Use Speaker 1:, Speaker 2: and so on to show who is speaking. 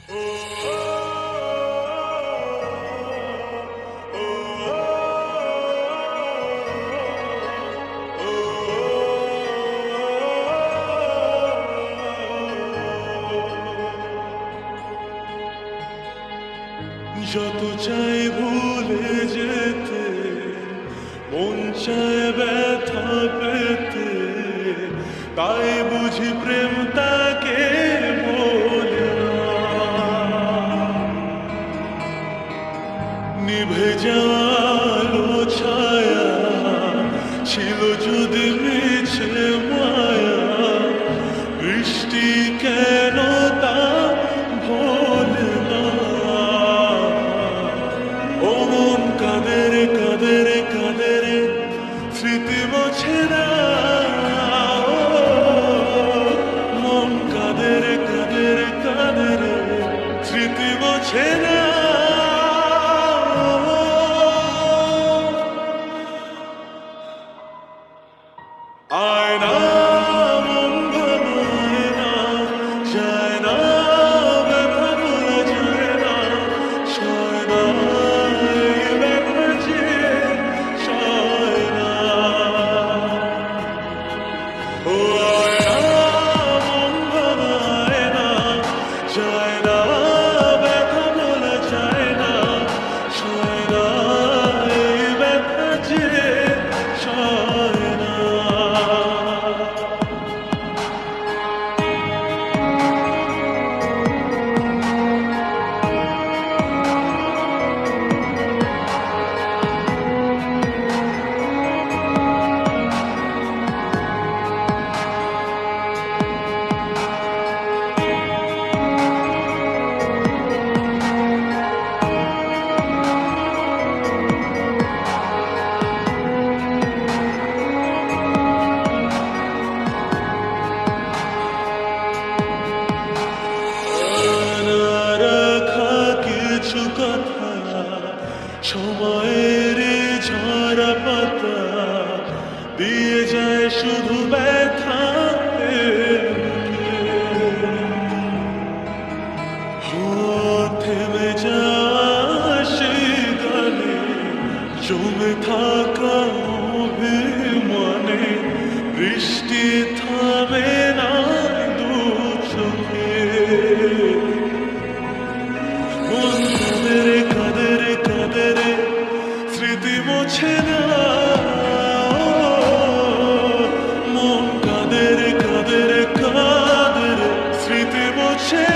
Speaker 1: যত চাই ভুলে যেতে, মন চায় ব্যথা পেতে, তাই বুঝি প্রেম তাকে বলে না। নিভে যাওয়ালো ছায়া ছিল যদি মিছে মায়া, বৃষ্টি কেন তা ভোলে না। ও মন কাঁদে রে কাঁদে রে কাঁদে রে, স্মৃতি মোছে না। মন কাঁদে রে কাঁদে রে কাঁদে রে, স্মৃতি মোছে না। আয়না মন ভাঙায় না, যায় না ব্যথা ভোলা যায় না, সয় না এই ব্যথা যে সয় না। ও আয়না মন ভাঙায় না, যায় না ব্যথা ভোলা যায় না, সয় না এই ব্যথা যে সয় না। সময়ের ঝরা পাতা দিয়ে যায় শুধু ব্যথা, থেমে যায় সেই গানে জমে থাকা অভিমানে, বৃষ্টি থামে না দু চোখে। মন কাঁদে রে কাঁদে রে কাঁদে রে, স্মৃতি মোছে না। মন কাঁদে রে কাঁদে রে কাঁদে রে, স্মৃতি মোছে